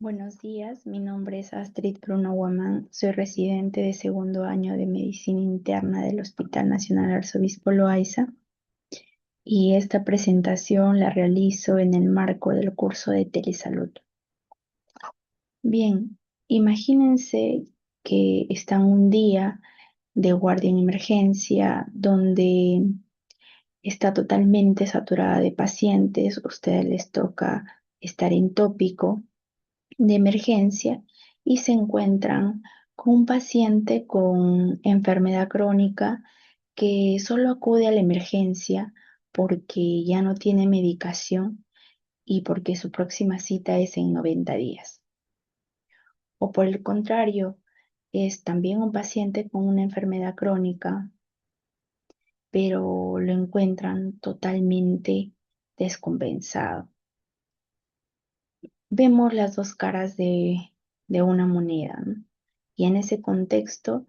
Buenos días, mi nombre es Astrid Bruno Guamán, soy residente de segundo año de Medicina Interna del Hospital Nacional Arzobispo Loaiza y esta presentación la realizo en el marco del curso de Telesalud. Bien, imagínense que están un día de guardia en emergencia donde está totalmente saturada de pacientes, a ustedes les toca estar en tópico de emergencia y se encuentran con un paciente con enfermedad crónica que solo acude a la emergencia porque ya no tiene medicación y porque su próxima cita es en 90 días. O por el contrario, es también un paciente con una enfermedad crónica, pero lo encuentran totalmente descompensado. Vemos las dos caras de una moneda, ¿no? Y en ese contexto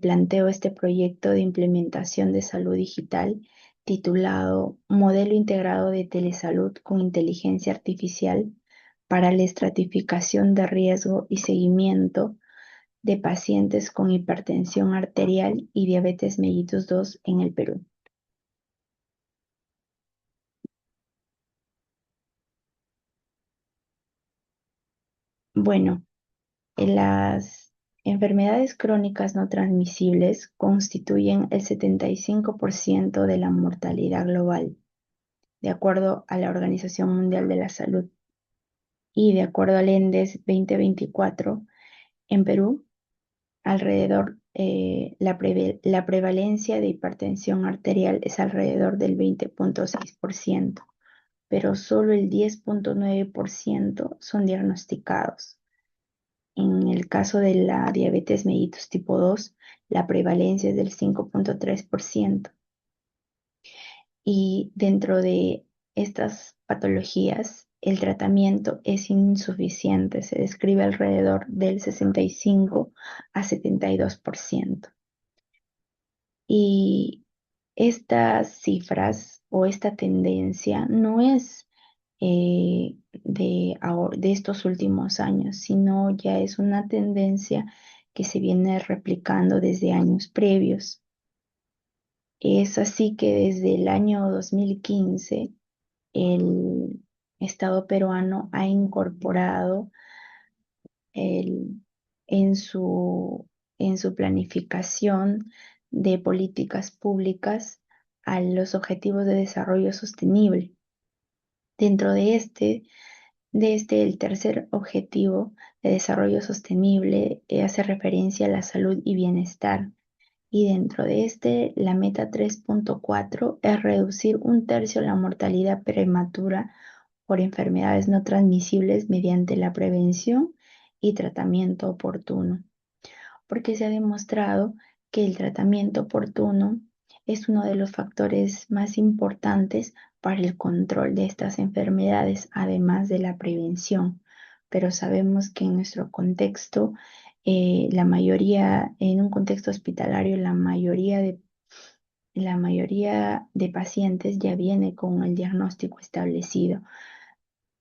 planteo este proyecto de implementación de salud digital titulado Modelo Integrado de Telesalud con Inteligencia Artificial para la estratificación de riesgo y seguimiento de pacientes con hipertensión arterial y diabetes mellitus 2 en el Perú. Bueno, las enfermedades crónicas no transmisibles constituyen el 75% de la mortalidad global, de acuerdo a la Organización Mundial de la Salud. Y de acuerdo al ENDES 2024, en Perú, la prevalencia de hipertensión arterial es alrededor del 20.6%, pero solo el 10.9% son diagnosticados. En el caso de la diabetes mellitus tipo 2, la prevalencia es del 5.3%. Y dentro de estas patologías, el tratamiento es insuficiente, se describe alrededor del 65 a 72%. Y estas cifras o esta tendencia no es de estos últimos años, sino ya es una tendencia que se viene replicando desde años previos. Es así que desde el año 2015 el Estado peruano ha incorporado el- en en su planificación de políticas públicas a los objetivos de desarrollo sostenible. Dentro el tercer objetivo de desarrollo sostenible hace referencia a la salud y bienestar. Y dentro de la meta 3.4 es reducir un tercio la mortalidad prematura por enfermedades no transmisibles mediante la prevención y tratamiento oportuno, porque se ha demostrado que el tratamiento oportuno es uno de los factores más importantes para el control de estas enfermedades, además de la prevención. Pero sabemos que en nuestro contexto, en un contexto hospitalario, la mayoría de pacientes ya viene con el diagnóstico establecido.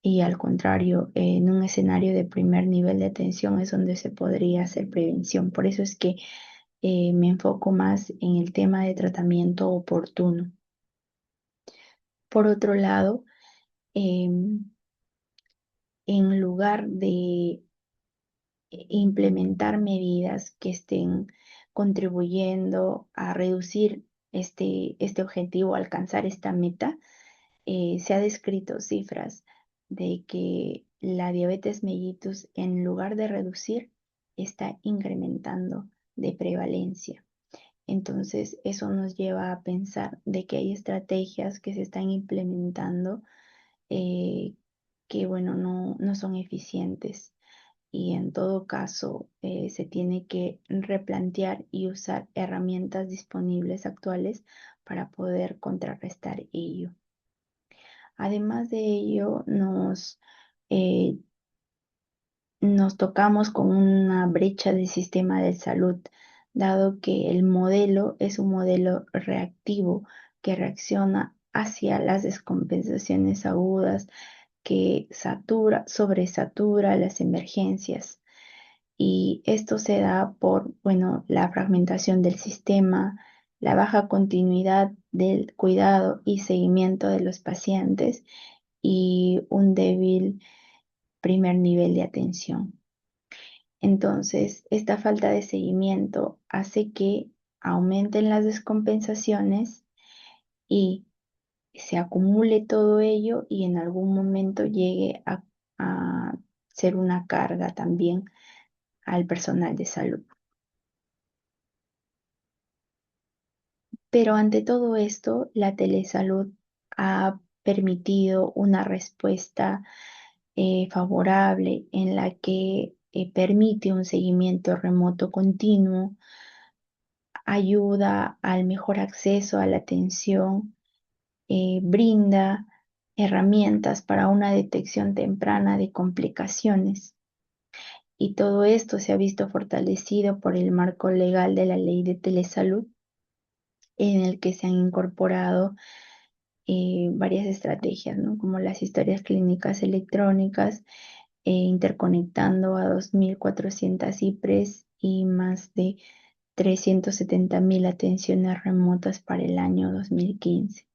Y al contrario, en un escenario de primer nivel de atención es donde se podría hacer prevención. Por eso es que me enfoco más en el tema de tratamiento oportuno. Por otro lado, em, en lugar de implementar medidas que estén contribuyendo a reducir este objetivo, alcanzar esta meta, se ha descrito cifras de que la diabetes mellitus, en lugar de reducir, está incrementando de prevalencia. Entonces, eso nos lleva a pensar de que hay estrategias que se están implementando eh, que, bueno, no son eficientes. Y en todo caso, se tiene que replantear y usar herramientas disponibles actuales para poder contrarrestar ello. Además de ello, eh, nos tocamos con una brecha del sistema de salud, dado que el modelo es un modelo reactivo que reacciona hacia las descompensaciones agudas que sobresatura las emergencias. Y esto se da por, bueno, la fragmentación del sistema, la baja continuidad del cuidado y seguimiento de los pacientes y un débil primer nivel de atención. Entonces, esta falta de seguimiento hace que aumenten las descompensaciones y se acumule todo ello y en algún momento llegue a ser una carga también al personal de salud. Pero ante todo esto, la telesalud ha permitido una respuesta favorable en la que permite un seguimiento remoto continuo, ayuda al mejor acceso a la atención, brinda herramientas para una detección temprana de complicaciones. Y todo esto se ha visto fortalecido por el marco legal de la Ley de Telesalud, en el que se han incorporado varias estrategias, ¿no? Como las historias clínicas electrónicas, interconectando a 2.400 IPRES y más de 370.000 atenciones remotas para el año 2015.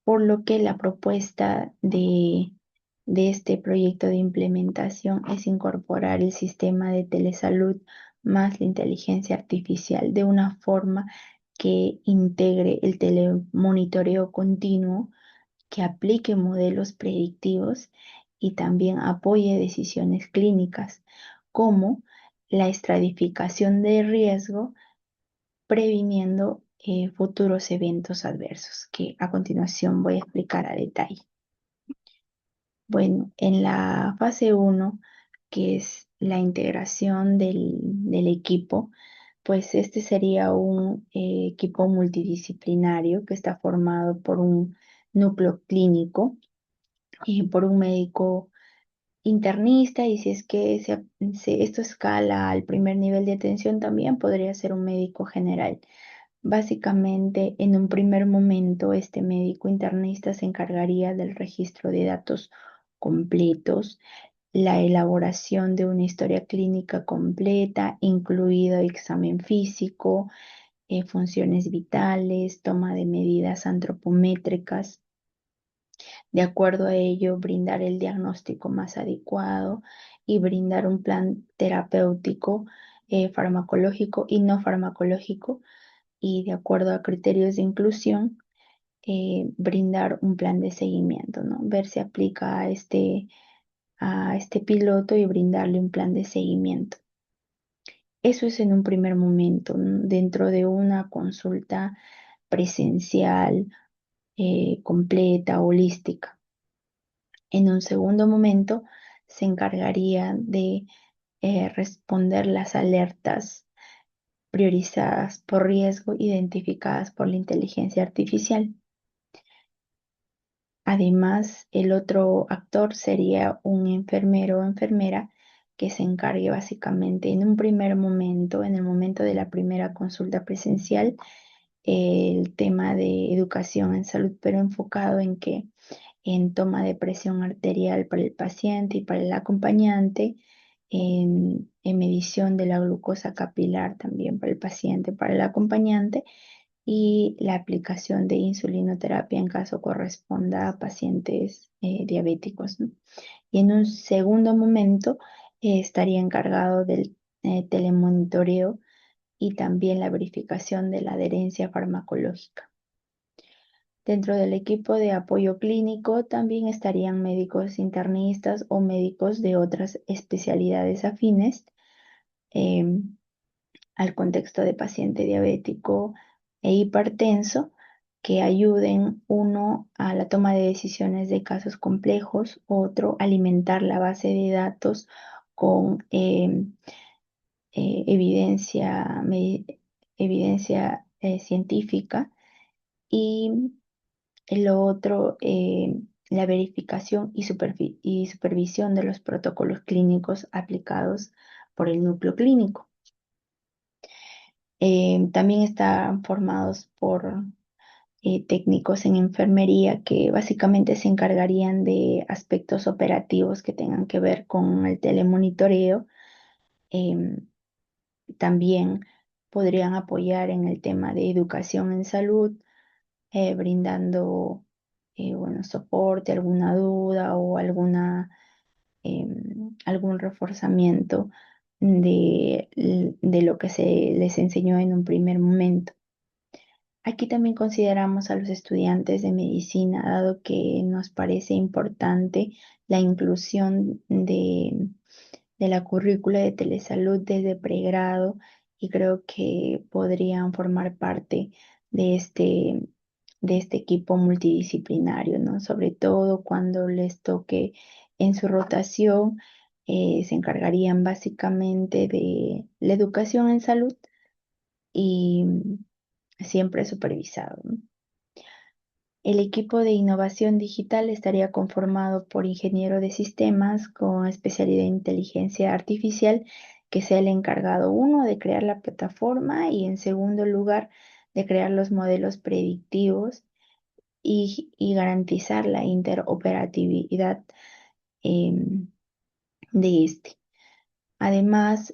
Por lo que la propuesta de este proyecto de implementación es incorporar el sistema de telesalud más la inteligencia artificial de una forma que integre el telemonitoreo continuo, que aplique modelos predictivos y también apoye decisiones clínicas, como la estratificación de riesgo, previniendo futuros eventos adversos, que a continuación voy a explicar a detalle. Bueno, en la fase uno, que es la integración del equipo, pues este sería un equipo multidisciplinario que está formado por un núcleo clínico y por un médico internista, y si es que esto escala al primer nivel de atención, también podría ser un médico general. Básicamente, en un primer momento, este médico internista se encargaría del registro de datos completos, la elaboración de una historia clínica completa, incluido examen físico, funciones vitales, toma de medidas antropométricas. De acuerdo a ello, brindar el diagnóstico más adecuado y brindar un plan terapéutico, farmacológico y no farmacológico, y de acuerdo a criterios de inclusión, brindar un plan de seguimiento, ¿no? Ver si aplica a este piloto y brindarle un plan de seguimiento. Eso es en un primer momento, ¿no? Dentro de una consulta presencial, completa, holística. En un segundo momento, se encargaría de responder las alertas priorizadas por riesgo identificadas por la inteligencia artificial. Además, el otro actor sería un enfermero o enfermera que se encargue básicamente en un primer momento, en el momento de la primera consulta presencial, el tema de educación en salud, pero enfocado en que en toma de presión arterial para el paciente y para el acompañante, en medición de la glucosa capilar también para el paciente, para el acompañante, y la aplicación de insulinoterapia en caso corresponda a pacientes diabéticos, ¿no? Y en un segundo momento estaría encargado del telemonitoreo y también la verificación de la adherencia farmacológica. Dentro del equipo de apoyo clínico también estarían médicos internistas o médicos de otras especialidades afines, em, al contexto de paciente diabético e hipertenso, que ayuden, uno, a la toma de decisiones de casos complejos, otro, alimentar la base de datos con evidencia, evidencia científica, y lo otro, la verificación y supervisión de los protocolos clínicos aplicados por el núcleo clínico. También están formados por técnicos en enfermería que básicamente se encargarían de aspectos operativos que tengan que ver con el telemonitoreo. Em, También podrían apoyar en el tema de educación en salud, brindando bueno, soporte, alguna duda o algún reforzamiento de lo que se les enseñó en un primer momento. Aquí también consideramos a los estudiantes de medicina, dado que nos parece importante la inclusión de la currícula de telesalud desde pregrado y creo que podrían formar parte de de este equipo multidisciplinario, ¿no? Sobre todo cuando les toque en su rotación, se encargarían básicamente de la educación en salud y siempre supervisado, ¿no? El equipo de innovación digital estaría conformado por ingeniero de sistemas con especialidad en inteligencia artificial, que sea el encargado, uno, de crear la plataforma y en segundo lugar, de crear los modelos predictivos y garantizar la interoperatividad de este. Además,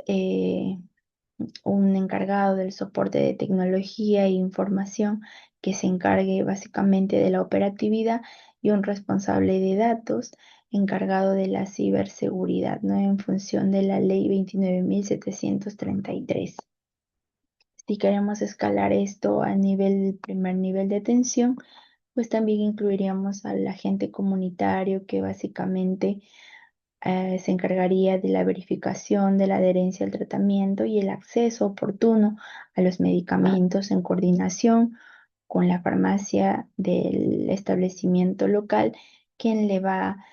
un encargado del soporte de tecnología e información que se encargue básicamente de la operatividad y un responsable de datos encargado de la ciberseguridad, ¿no? En función de la ley 29.733. Si queremos escalar esto a primer nivel de atención, pues también incluiríamos al agente comunitario que básicamente se encargaría de la verificación de la adherencia al tratamiento y el acceso oportuno a los medicamentos en coordinación con la farmacia del establecimiento local, quien le va a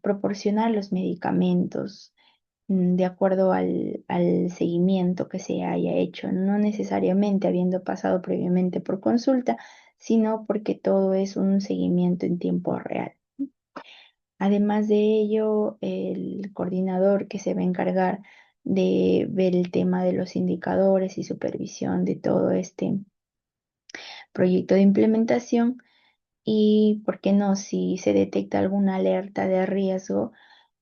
proporcionar los medicamentos de acuerdo al seguimiento que se haya hecho, no necesariamente habiendo pasado previamente por consulta, sino porque todo es un seguimiento en tiempo real. Además de ello, el coordinador que se va a encargar de ver el tema de los indicadores y supervisión de todo este proyecto de implementación y, ¿por qué no? Si se detecta alguna alerta de riesgo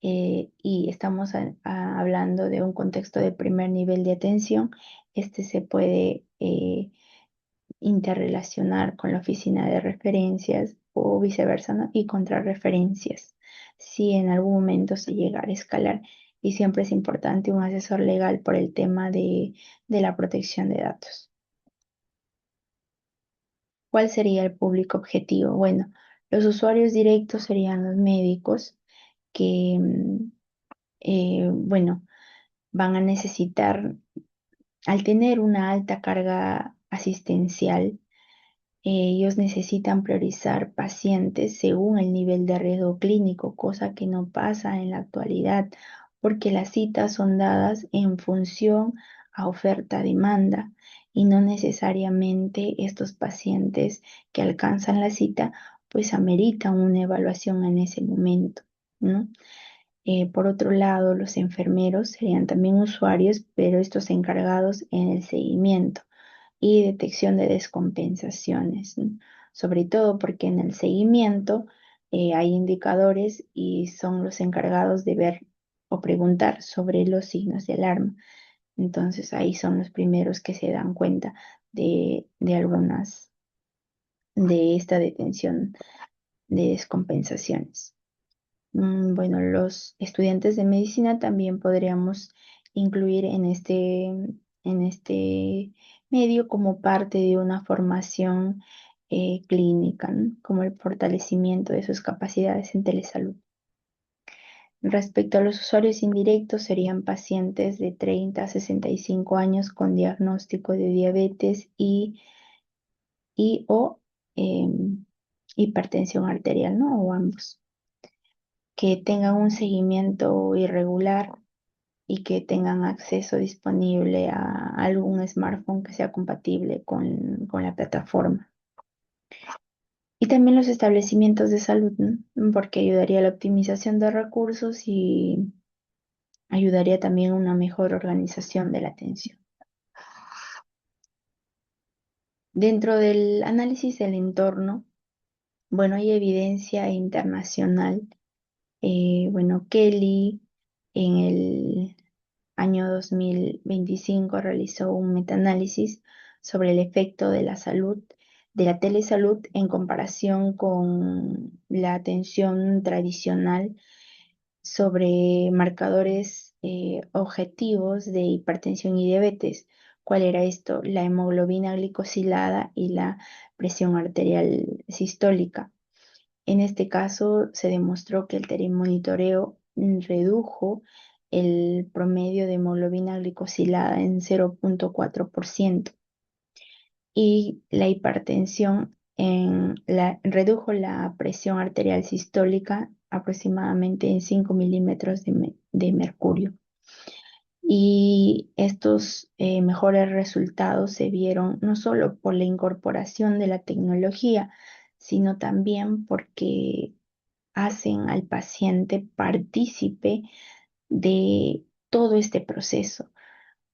y estamos hablando de un contexto de primer nivel de atención, este se puede interrelacionar con la oficina de referencias o viceversa, ¿no? Y contrarreferencias, si en algún momento se llegara a escalar. Y siempre es importante un asesor legal por el tema de la protección de datos. ¿Cuál sería el público objetivo? Bueno, los usuarios directos serían los médicos que, bueno, van a necesitar, al tener una alta carga asistencial, ellos necesitan priorizar pacientes según el nivel de riesgo clínico, cosa que no pasa en la actualidad, porque las citas son dadas en función a oferta-demanda y no necesariamente estos pacientes que alcanzan la cita, pues ameritan una evaluación en ese momento, ¿no? Por otro lado, los enfermeros serían también usuarios, pero estos encargados en el seguimiento y detección de descompensaciones, ¿no? Sobre todo porque en el seguimiento hay indicadores y son los encargados de ver o preguntar sobre los signos de alarma. Entonces ahí son los primeros que se dan cuenta de algunas de esta detención de descompensaciones. Bueno, los estudiantes de medicina también podríamos incluir en este medio como parte de una formación clínica, ¿no? Como el fortalecimiento de sus capacidades en telesalud. Respecto a los usuarios indirectos, serían pacientes de 30 a 65 años con diagnóstico de diabetes y o hipertensión arterial, ¿no? O ambos, que tengan un seguimiento irregular y que tengan acceso disponible a algún smartphone que sea compatible con la plataforma. Y también los establecimientos de salud, ¿no? Porque ayudaría a la optimización de recursos y ayudaría también a una mejor organización de la atención. Dentro del análisis del entorno, bueno, hay evidencia internacional. Bueno, Kelly en el año 2025 realizó un metaanálisis sobre el efecto de la salud, de la telesalud en comparación con la atención tradicional sobre marcadores objetivos de hipertensión y diabetes. ¿Cuál era esto? La hemoglobina glicosilada y la presión arterial sistólica. En este caso se demostró que el telemonitoreo redujo el promedio de hemoglobina glicosilada en 0,4% y la hipertensión redujo la presión arterial sistólica aproximadamente en 5 milímetros de mercurio. Y estos mejores resultados se vieron no solo por la incorporación de la tecnología, sino también porque hacen al paciente partícipe de todo este proceso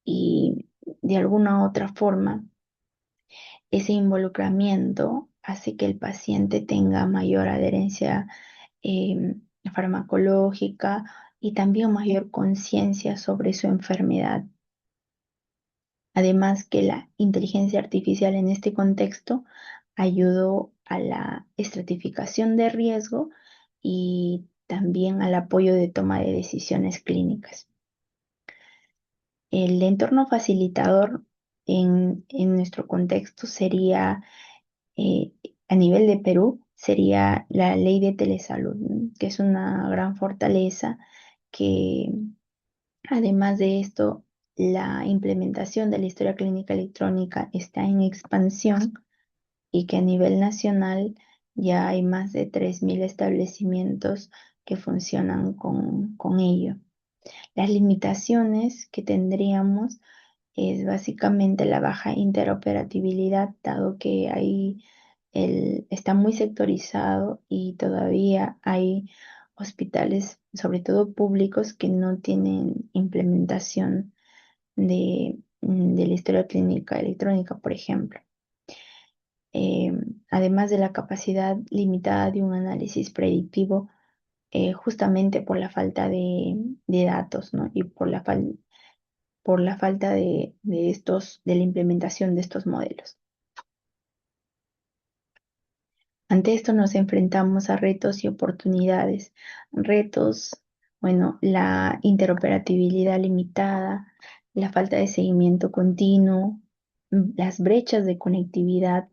y de alguna otra forma ese involucramiento hace que el paciente tenga mayor adherencia farmacológica y también mayor conciencia sobre su enfermedad. Además que la inteligencia artificial en este contexto ayudó a la estratificación de riesgo y también al apoyo de toma de decisiones clínicas. El entorno facilitador en nuestro contexto sería, eh, a nivel de Perú, sería la ley de telesalud, ¿no? Que es una gran fortaleza que, además de esto, la implementación de la historia clínica electrónica está en expansión y que a nivel nacional ya hay más de 3.000 establecimientos que funcionan con ello. Las limitaciones que tendríamos es básicamente la baja interoperabilidad, dado que está muy sectorizado y todavía hay hospitales, sobre todo públicos, que no tienen implementación de la historia clínica electrónica, por ejemplo. Eh, Además de la capacidad limitada de un análisis predictivo, justamente por la falta de datos, ¿no? Y por la falta de la implementación de estos modelos. Ante esto nos enfrentamos a retos y oportunidades. Retos, bueno, la interoperabilidad limitada, la falta de seguimiento continuo, las brechas de conectividad,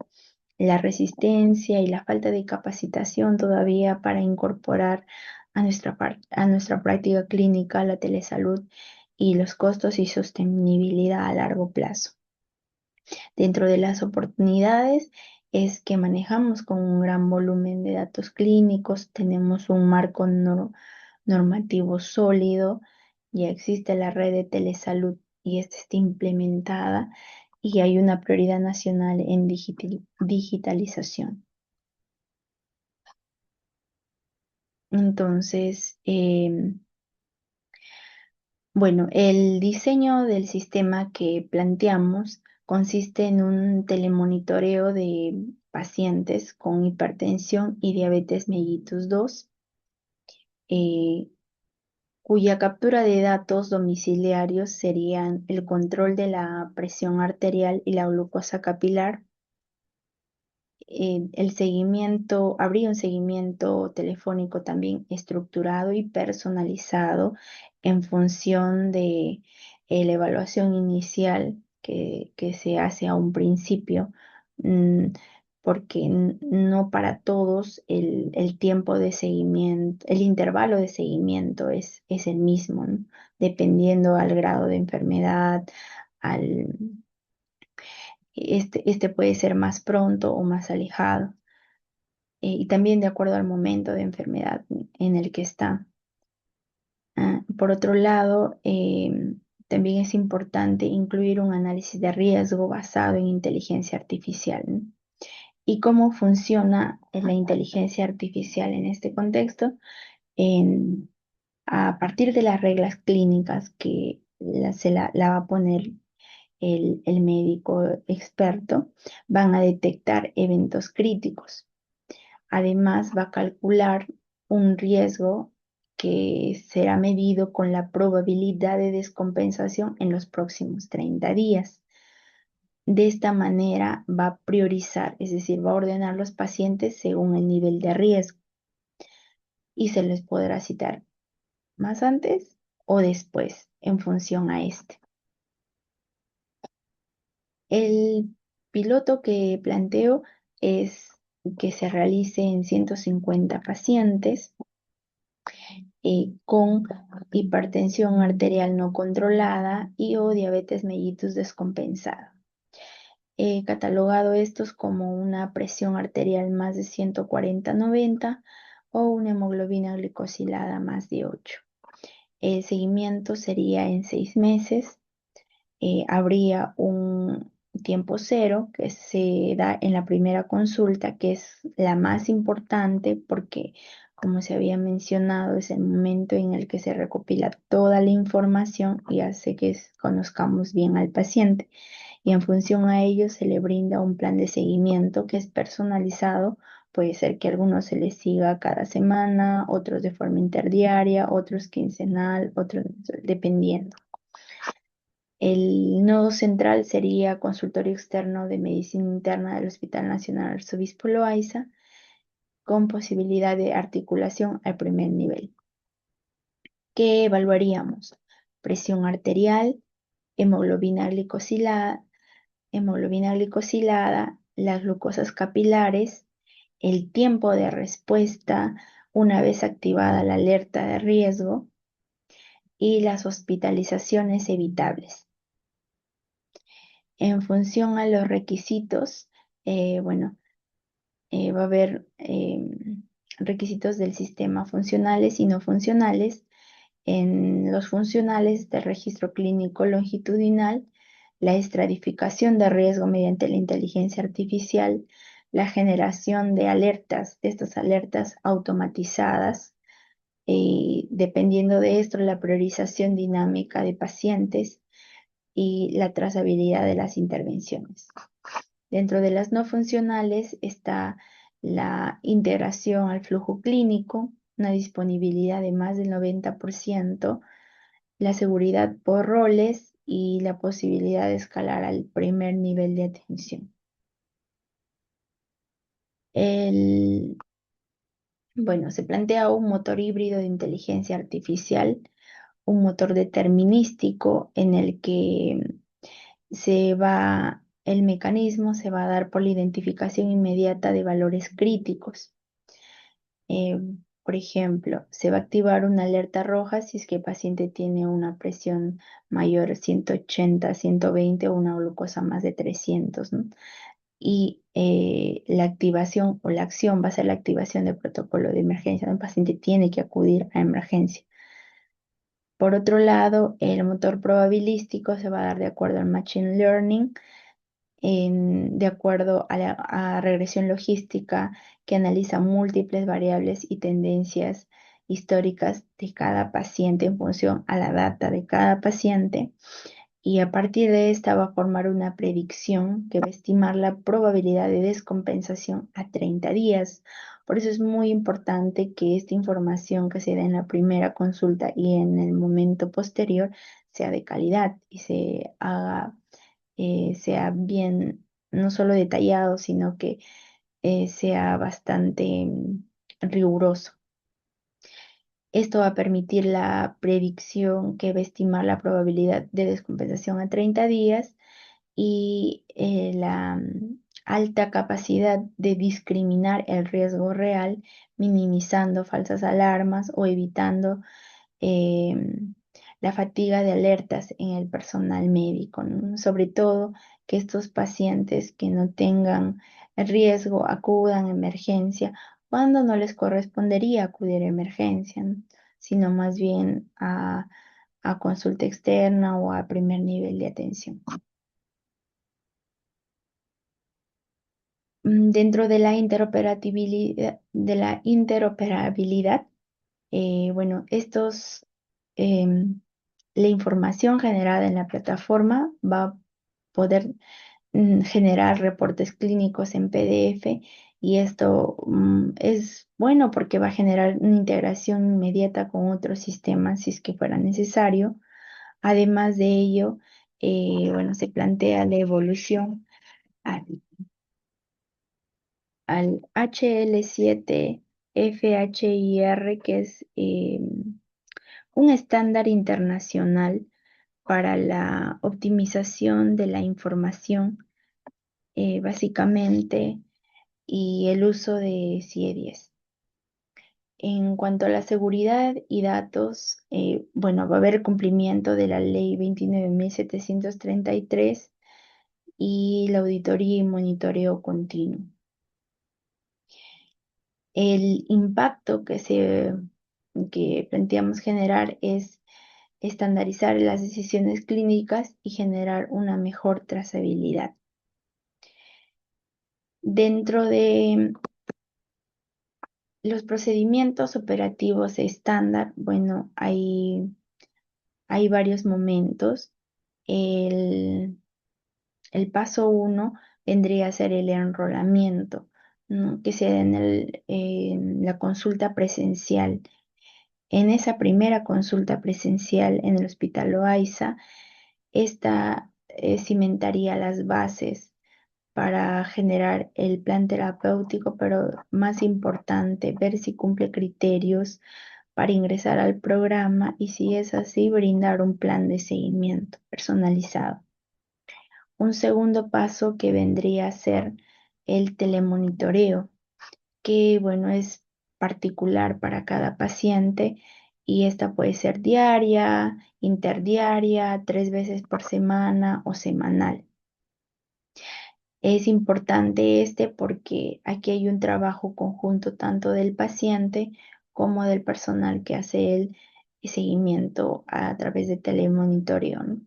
la resistencia y la falta de capacitación todavía para incorporar a nuestra práctica clínica la telesalud y los costos y sostenibilidad a largo plazo. Dentro de las oportunidades es que manejamos con un gran volumen de datos clínicos, tenemos un marco normativo sólido, ya existe la red de telesalud y esta está implementada y hay una prioridad nacional en digitalización. Entonces, bueno, el diseño del sistema que planteamos consiste en un telemonitoreo de pacientes con hipertensión y diabetes mellitus 2, eh, cuya captura de datos domiciliarios serían el control de la presión arterial y la glucosa capilar. El seguimiento, habría un seguimiento telefónico también estructurado y personalizado en función de la evaluación inicial que se hace a un principio, mm, porque no para todos el tiempo de seguimiento, el intervalo de seguimiento es el mismo, ¿no? Dependiendo al grado de enfermedad, al este puede ser más pronto o más alejado, y también de acuerdo al momento de enfermedad en el que está. Por otro lado, también es importante incluir un análisis de riesgo basado en inteligencia artificial, ¿no? ¿Y cómo funciona la inteligencia artificial en este contexto? En- a partir de las reglas clínicas que la va a poner el médico experto, van a detectar eventos críticos. Además, va a calcular un riesgo que será medido con la probabilidad de descompensación en los próximos 30 días. De esta manera va a priorizar, es decir, va a ordenar los pacientes según el nivel de riesgo y se les podrá citar más antes o después en función a este. El piloto que planteo es que se realice en 150 pacientes con hipertensión arterial no controlada y o diabetes mellitus descompensada. He catalogado estos como una presión arterial más de 140/90 o una hemoglobina glicosilada más de 8. El seguimiento sería en 6 meses. Habría un tiempo cero que se da en la primera consulta, que es la más importante porque, como se había mencionado, es el momento en el que se recopila toda la información y hace que conozcamos bien al paciente. Y en función a ello se le brinda un plan de seguimiento que es personalizado. Puede ser que algunos se les siga cada semana, otros de forma interdiaria, otros quincenal, otros dependiendo. El nodo central sería consultorio externo de medicina interna del Hospital Nacional Arzobispo Loaiza, con posibilidad de articulación al primer nivel. ¿Qué evaluaríamos? Presión arterial, hemoglobina glicosilada, las glucosas capilares, el tiempo de respuesta una vez activada la alerta de riesgo y las hospitalizaciones evitables. En función a los requisitos, bueno, va a haber requisitos del sistema funcionales y no funcionales. En los funcionales del registro clínico longitudinal, la estratificación de riesgo mediante la inteligencia artificial, la generación de alertas, de estas alertas automatizadas, dependiendo de esto, la priorización dinámica de pacientes y la trazabilidad de las intervenciones. Dentro de las no funcionales está la integración al flujo clínico, una disponibilidad de más del 90%, la seguridad por roles y la posibilidad de escalar al primer nivel de atención. Bueno, se plantea un motor híbrido de inteligencia artificial, un motor determinístico en el que el mecanismo se va a dar por la identificación inmediata de valores críticos. Eh, por ejemplo, se va a activar una alerta roja si es que el paciente tiene una presión mayor a 180, 120 o una glucosa más de 300, ¿no? Y la activación o la acción va a ser la activación del protocolo de emergencia. El paciente tiene que acudir a emergencia. Por otro lado, el motor probabilístico se va a dar de acuerdo al Machine Learning, de acuerdo a regresión logística que analiza múltiples variables y tendencias históricas de cada paciente en función a la data de cada paciente. Y a partir de esta va a formar una predicción que va a estimar la probabilidad de descompensación a 30 días. Por eso es muy importante que esta información que se da en la primera consulta y en el momento posterior sea de calidad y sea bien, no solo detallado, sino que sea bastante riguroso. Esto va a permitir la predicción que va a estimar la probabilidad de descompensación a 30 días y la alta capacidad de discriminar el riesgo real, minimizando falsas alarmas o evitando la fatiga de alertas en el personal médico, ¿no? Sobre todo que estos pacientes que no tengan riesgo acudan a emergencia cuando no les correspondería acudir a emergencia, ¿no? Sino más bien a consulta externa o a primer nivel de atención. Dentro de la interoperabilidad, bueno, la información generada en la plataforma va poder generar reportes clínicos en PDF y esto es bueno porque va a generar una integración inmediata con otros sistemas si es que fuera necesario. Además de ello, bueno, se plantea la evolución al, al HL7 FHIR, que es un estándar internacional para la optimización de la información, básicamente, y el uso de CIE 10. En cuanto a la seguridad y datos, bueno, va a haber cumplimiento de la ley 29.733 y la auditoría y monitoreo continuo. El impacto que planteamos generar es estandarizar las decisiones clínicas y generar una mejor trazabilidad. Dentro de los procedimientos operativos estándar, bueno, hay varios momentos. El, el paso uno vendría a ser el enrolamiento, ¿no? Que se da en la consulta presencial. En esa primera consulta presencial en el Hospital Loaiza, esta cimentaría las bases para generar el plan terapéutico, pero más importante, ver si cumple criterios para ingresar al programa y si es así, brindar un plan de seguimiento personalizado. Un segundo paso que vendría a ser el telemonitoreo, que bueno, es particular para cada paciente y esta puede ser diaria, interdiaria, 3 veces por semana o semanal. Es importante porque aquí hay un trabajo conjunto tanto del paciente como del personal que hace el seguimiento a través de telemonitoreo, ¿no?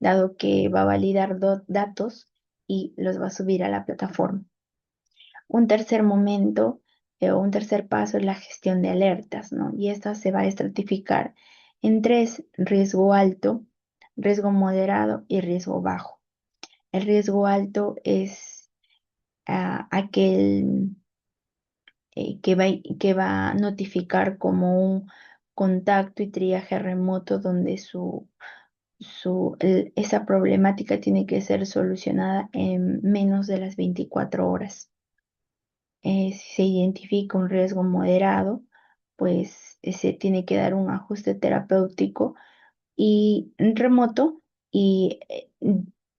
Dado que va a validar datos y los va a subir a la plataforma. Un tercer momento o un tercer paso es la gestión de alertas, ¿no? Y esta se va a estratificar en tres: riesgo alto, riesgo moderado y riesgo bajo. El riesgo alto es aquel que va a notificar como un contacto y triaje remoto donde esa problemática tiene que ser solucionada en menos de las 24 horas. Si se identifica un riesgo moderado, pues se tiene que dar un ajuste terapéutico y remoto y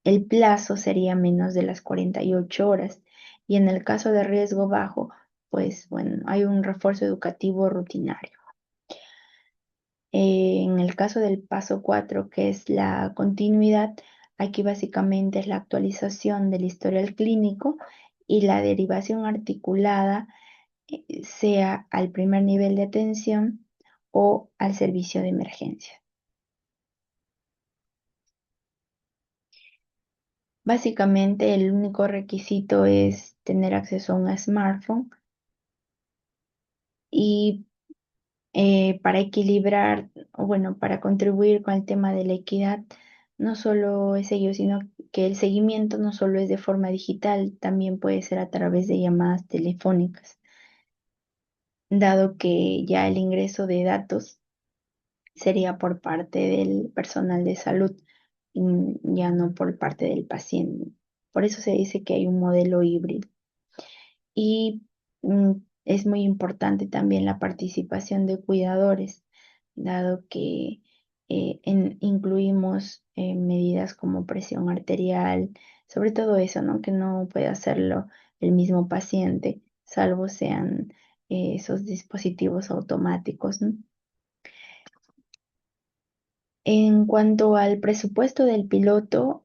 el plazo sería menos de las 48 horas. Y en el caso de riesgo bajo, pues bueno, hay un refuerzo educativo rutinario. En el caso del paso 4, que es la continuidad, aquí básicamente es la actualización del historial clínico y la derivación articulada, sea al primer nivel de atención o al servicio de emergencia. Básicamente el único requisito es tener acceso a un smartphone y para equilibrar, o bueno, para contribuir con el tema de la equidad, no solo es ello, sino que el seguimiento no solo es de forma digital, también puede ser a través de llamadas telefónicas, dado que ya el ingreso de datos sería por parte del personal de salud, y ya no por parte del paciente. Por eso se dice que hay un modelo híbrido. Y es muy importante también la participación de cuidadores, dado que incluimos medidas como presión arterial, sobre todo eso, ¿no? Que no puede hacerlo el mismo paciente, salvo sean esos dispositivos automáticos, ¿no? En cuanto al presupuesto del piloto,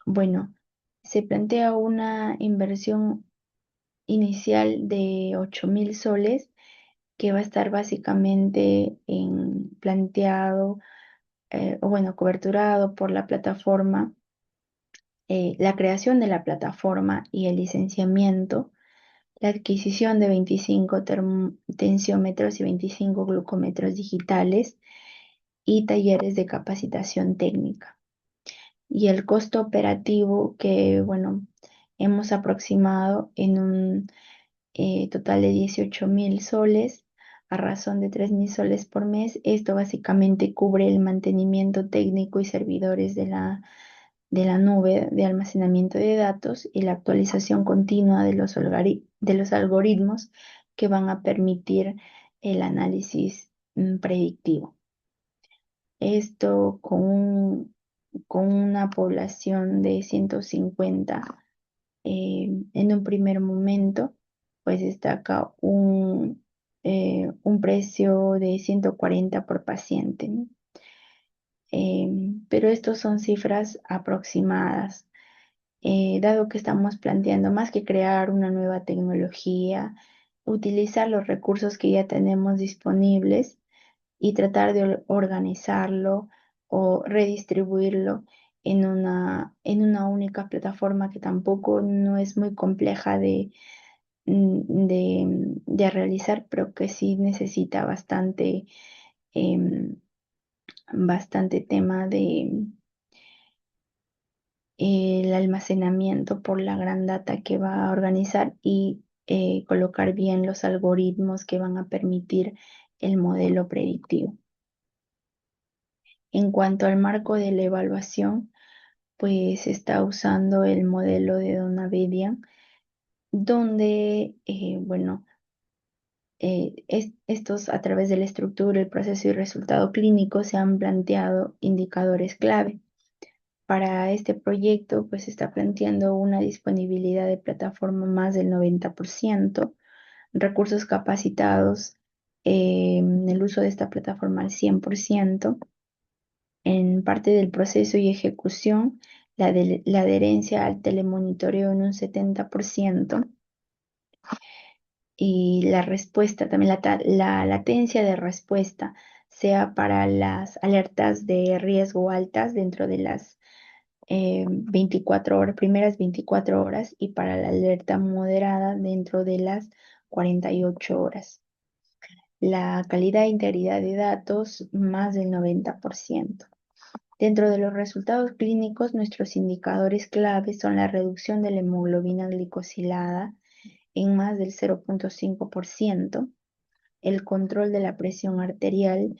bueno, se plantea una inversión inicial de 8.000 soles que va a estar básicamente planteado, o bueno, coberturado por la plataforma, la creación de la plataforma y el licenciamiento, la adquisición de 25 tensiómetros y 25 glucómetros digitales y talleres de capacitación técnica. y el costo operativo que, bueno, hemos aproximado en un total de 18.000 soles a razón de 3.000 soles por mes. Esto básicamente cubre el mantenimiento técnico y servidores de la nube de almacenamiento de datos y la actualización continua de de los algoritmos que van a permitir el análisis predictivo. Esto con una población de 150 en un primer momento, pues destaca un precio de 140 por paciente, ¿no? Pero estos son cifras aproximadas, dado que estamos planteando más que crear una nueva tecnología, utilizar los recursos que ya tenemos disponibles y tratar de organizarlo o redistribuirlo en una única plataforma que tampoco no es muy compleja de realizar, pero que sí necesita em, bastante tema de el almacenamiento por la gran data que va a organizar y colocar bien los algoritmos que van a permitir el modelo predictivo. En cuanto al marco de la evaluación, pues se está usando el modelo de Donavedian, donde, bueno, estos a través de la estructura, el proceso y resultado clínico se han planteado indicadores clave. Para este proyecto, pues se está planteando una disponibilidad de plataforma más del 90%, recursos capacitados en el uso de esta plataforma al 100%. En parte del proceso y ejecución, la adherencia al telemonitoreo en un 70% y la respuesta, también la latencia de respuesta, sea para las alertas de riesgo altas dentro de las 24 horas, primeras 24 horas, y para la alerta moderada dentro de las 48 horas. La calidad e integridad de datos, más del 90%. Dentro de los resultados clínicos, nuestros indicadores claves son la reducción de la hemoglobina glicosilada en más del 0,5%, el control de la presión arterial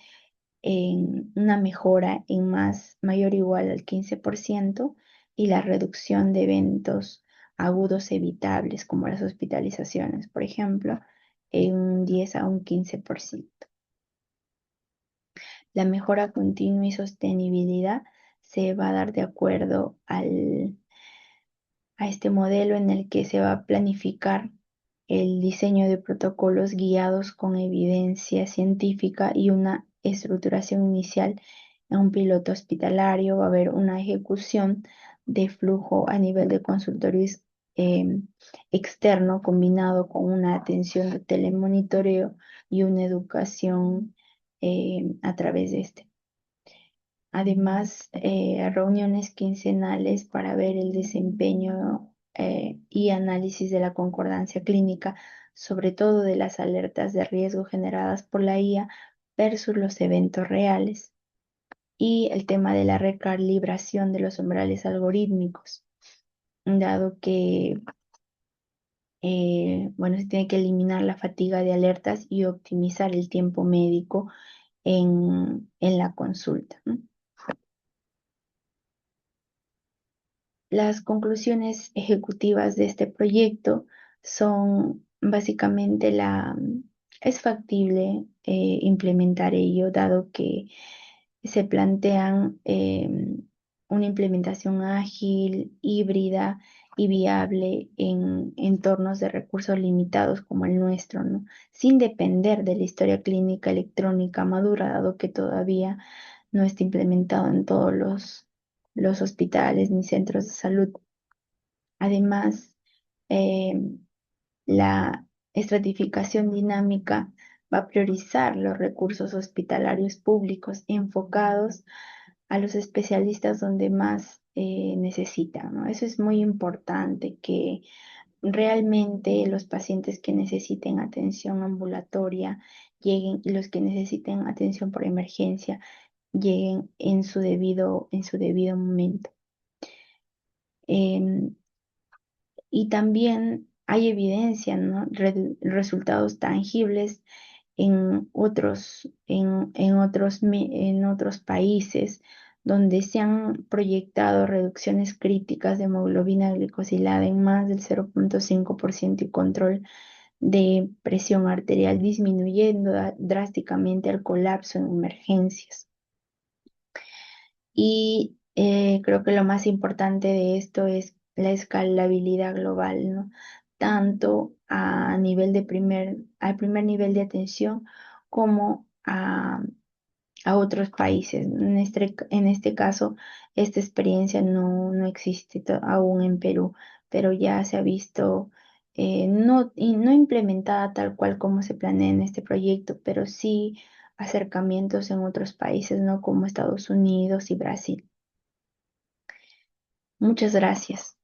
en una mejora en mayor o igual al 15% y la reducción de eventos agudos evitables como las hospitalizaciones, por ejemplo, en un 10 a un 15%. La mejora continua y sostenibilidad se va a dar de acuerdo a este modelo en el que se va a planificar el diseño de protocolos guiados con evidencia científica y una estructuración inicial en un piloto hospitalario. Va a haber una ejecución de flujo a nivel de consultorio eh, externo combinado con una atención de telemonitoreo y una educación a través de este. Además, reuniones quincenales para ver el desempeño y análisis de la concordancia clínica, sobre todo de las alertas de riesgo generadas por la IA versus los eventos reales. Y el tema de la recalibración de los umbrales algorítmicos, dado que bueno, se tiene que eliminar la fatiga de alertas y optimizar el tiempo médico en la consulta, ¿no? Las conclusiones ejecutivas de este proyecto son básicamente es factible implementar ello, dado que se plantean una implementación ágil, híbrida y viable en entornos de recursos limitados como el nuestro, ¿no? Sin depender de la historia clínica electrónica madura, dado que todavía no está implementado en todos los hospitales ni centros de salud. Además, eh, la estratificación dinámica va a priorizar los recursos hospitalarios públicos enfocados a los especialistas donde más necesitan, ¿no? Eso es muy importante, que realmente los pacientes que necesiten atención ambulatoria lleguen y los que necesiten atención por emergencia lleguen en su debido momento. Em, y también hay evidencia, ¿no? Resultados tangibles en otros países donde se han proyectado reducciones críticas de hemoglobina glicosilada en más del 0,5% y control de presión arterial disminuyendo drásticamente el colapso en emergencias. Y creo que lo más importante de esto es la escalabilidad global, ¿no? Tanto a nivel al primer nivel de atención como a otros países. En este caso, esta experiencia no existe aún en Perú, pero ya se ha visto, no implementada tal cual como se planea en este proyecto, pero sí acercamientos en otros países, ¿no? Como Estados Unidos y Brasil. Muchas gracias.